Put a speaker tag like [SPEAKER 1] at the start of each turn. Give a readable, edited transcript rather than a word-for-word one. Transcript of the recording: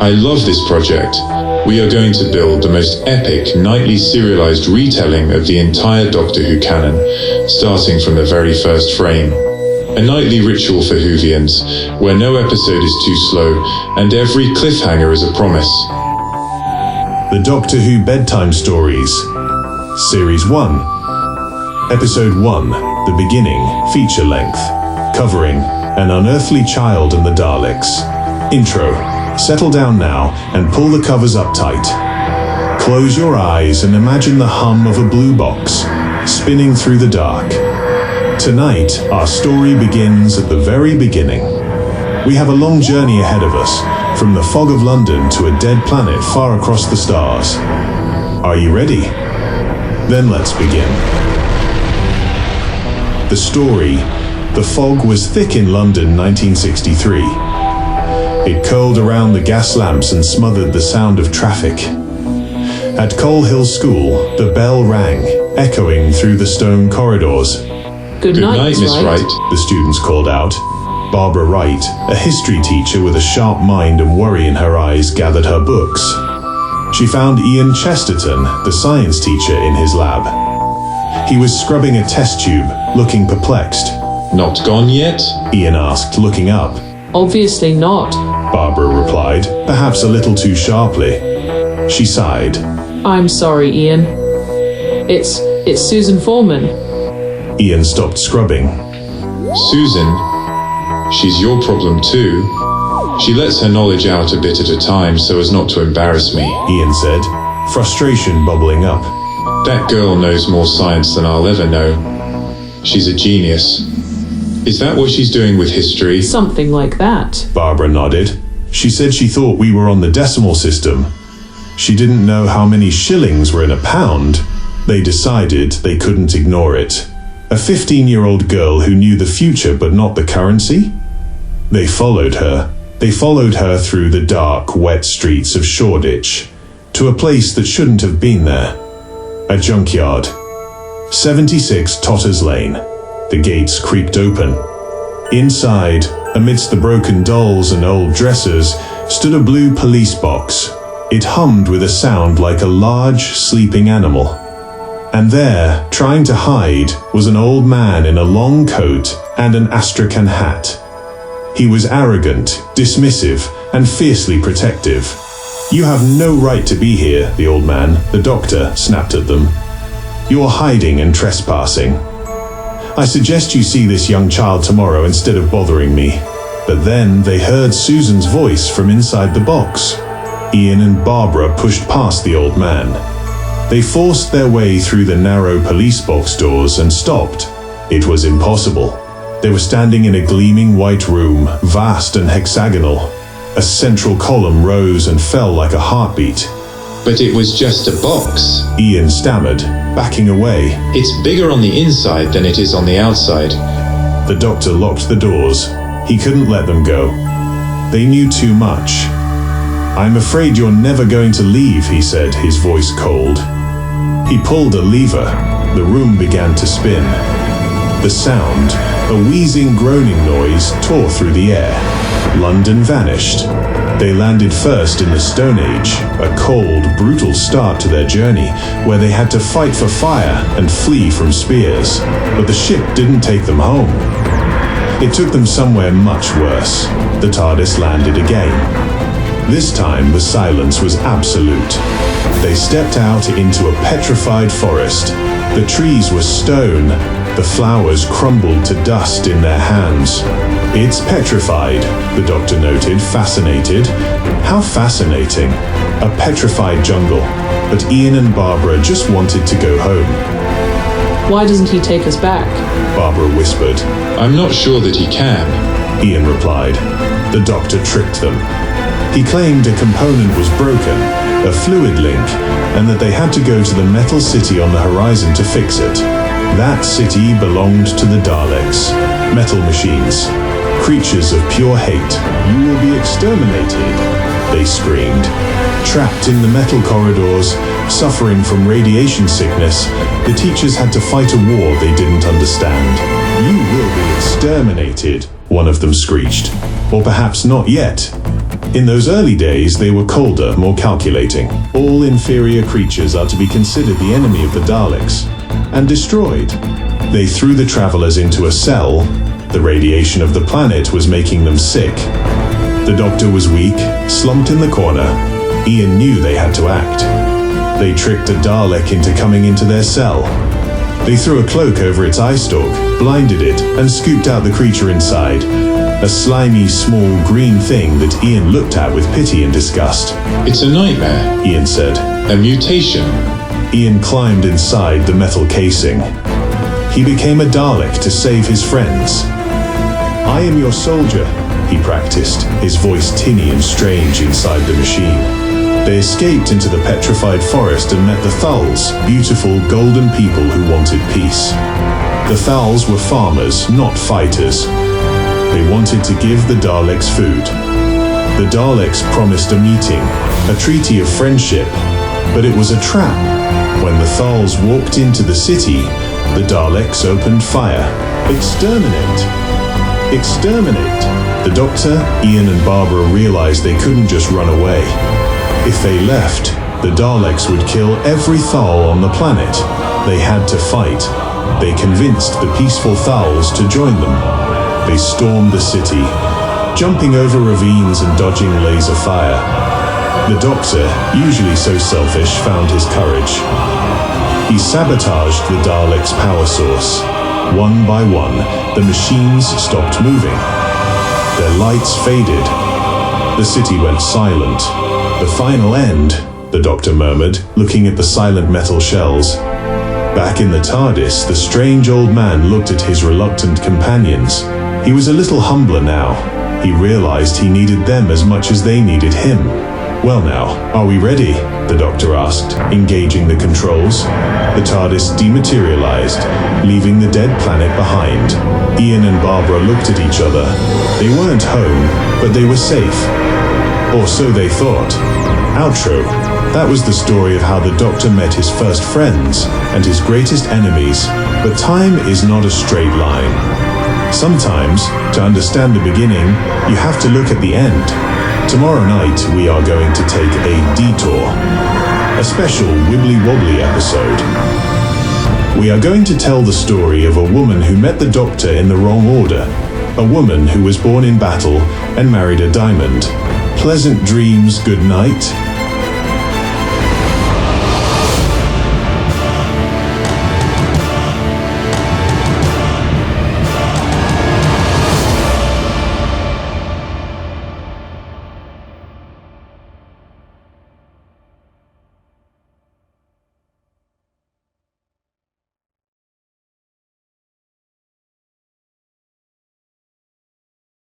[SPEAKER 1] I love this project. We are going to build the most epic, nightly serialized retelling of the entire Doctor Who canon, starting from the very first frame. A nightly ritual for Whovians, where no episode is too slow, and every cliffhanger is a promise.
[SPEAKER 2] The Doctor Who Bedtime Stories, Series 1, Episode 1, The Beginning, feature length, covering An Unearthly Child and the Daleks. Intro. Settle down now and pull the covers up tight. Close your eyes and imagine the hum of a blue box, spinning through the dark. Tonight, our story begins at the very beginning. We have a long journey ahead of us, from the fog of London to a dead planet far across the stars. Are you ready? Then let's begin. The story. The fog was thick in London, 1963. It curled around the gas lamps and smothered the sound of traffic. At Coal Hill School, the bell rang, echoing through the stone corridors.
[SPEAKER 3] Good night,
[SPEAKER 1] Miss Wright,
[SPEAKER 2] the students called out. Barbara Wright, a history teacher with a sharp mind and worry in her eyes, gathered her books. She found Ian Chesterton, the science teacher, in his lab. He was scrubbing a test tube, looking perplexed.
[SPEAKER 1] Not gone yet?
[SPEAKER 2] Ian asked, looking up.
[SPEAKER 3] Obviously not.
[SPEAKER 2] Barbara replied, perhaps a little too sharply. She sighed.
[SPEAKER 3] I'm sorry, Ian. It's Susan Foreman.
[SPEAKER 2] Ian stopped scrubbing.
[SPEAKER 1] Susan? She's your problem too. She lets her knowledge out a bit at a time so as not to embarrass me,
[SPEAKER 2] Ian said, frustration bubbling up.
[SPEAKER 1] That girl knows more science than I'll ever know. She's a genius. Is that what she's doing with history?
[SPEAKER 3] Something like that.
[SPEAKER 2] Barbara nodded. She said she thought we were on the decimal system. She didn't know how many shillings were in a pound. They decided they couldn't ignore it. A 15-year-old girl who knew the future but not the currency? They followed her. They followed her through the dark, wet streets of Shoreditch, to a place that shouldn't have been there. A junkyard. 76 Totters Lane. The gates creaked open. Inside, amidst the broken dolls and old dressers, stood a blue police box. It hummed with a sound like a large, sleeping animal. And there, trying to hide, was an old man in a long coat and an astrakhan hat. He was arrogant, dismissive, and fiercely protective. You have no right to be here, the old man, the doctor, snapped at them. You're hiding and trespassing. I suggest you see this young child tomorrow instead of bothering me. But then they heard Susan's voice from inside the box. Ian and Barbara pushed past the old man. They forced their way through the narrow police box doors and stopped. It was impossible. They were standing in a gleaming white room, vast and hexagonal. A central column rose and fell like a heartbeat.
[SPEAKER 1] But it was just a box.
[SPEAKER 2] Ian stammered, backing away.
[SPEAKER 1] It's bigger on the inside than it is on the outside.
[SPEAKER 2] The doctor locked the doors. He couldn't let them go. They knew too much. I'm afraid you're never going to leave, he said, his voice cold. He pulled a lever. The room began to spin. The sound, a wheezing, groaning noise, tore through the air. London vanished. They landed first in the Stone Age, a cold, brutal start to their journey, where they had to fight for fire and flee from spears. But the ship didn't take them home. It took them somewhere much worse. The TARDIS landed again. This time, the silence was absolute. They stepped out into a petrified forest. The trees were stone. The flowers crumbled to dust in their hands. It's petrified, the doctor noted, fascinated. How fascinating. A petrified jungle. But Ian and Barbara just wanted to go home.
[SPEAKER 3] Why doesn't he take us back?
[SPEAKER 2] Barbara whispered.
[SPEAKER 1] I'm not sure that he can.
[SPEAKER 2] Ian replied. The doctor tricked them. He claimed a component was broken, a fluid link, and that they had to go to the metal city on the horizon to fix it. That city belonged to the Daleks, metal machines, creatures of pure hate. You will be exterminated, they screamed. Trapped in the metal corridors, suffering from radiation sickness, the teachers had to fight a war they didn't understand. You will be exterminated, one of them screeched. Or perhaps not yet. In those early days, they were colder, more calculating. All inferior creatures are to be considered the enemy of the Daleks and destroyed. They threw the travelers into a cell. The radiation of the planet was making them sick. The doctor was weak, slumped in the corner. Ian knew they had to act. They tricked a Dalek into coming into their cell. They threw a cloak over its eye stalk, blinded it, and scooped out the creature inside. A slimy, small, green thing that Ian looked at with pity and disgust.
[SPEAKER 1] It's a nightmare,
[SPEAKER 2] Ian said.
[SPEAKER 1] a mutation.
[SPEAKER 2] Ian climbed inside the metal casing. He became a Dalek to save his friends. I am your soldier, he practiced, his voice tinny and strange inside the machine. They escaped into the petrified forest and met the Thulls, beautiful golden people who wanted peace. The Thulls were farmers, not fighters. They wanted to give the Daleks food. The Daleks promised a meeting, a treaty of friendship, but it was a trap. When the Thulls walked into the city, the Daleks opened fire. Exterminate! Exterminate! The Doctor, Ian and Barbara realized they couldn't just run away. If they left, the Daleks would kill every Thull on the planet. They had to fight. They convinced the peaceful Thulls to join them. They stormed the city, jumping over ravines and dodging laser fire. The Doctor, usually so selfish, found his courage. He sabotaged the Daleks' power source. One by one, the machines stopped moving. Their lights faded. The city went silent. The final end, the Doctor murmured, looking at the silent metal shells. Back in the TARDIS, the strange old man looked at his reluctant companions. He was a little humbler now. He realized he needed them as much as they needed him. Well now, are we ready? The Doctor asked, engaging the controls. The TARDIS dematerialized, leaving the dead planet behind. Ian and Barbara looked at each other. They weren't home, but they were safe. Or so they thought. Outro. That was the story of how the Doctor met his first friends and his greatest enemies. But time is not a straight line. Sometimes, to understand the beginning, you have to look at the end. Tomorrow night, we are going to take a detour. A special wibbly-wobbly episode. We are going to tell the story of a woman who met the Doctor in the wrong order. A woman who was born in battle and married a diamond. Pleasant dreams, good night.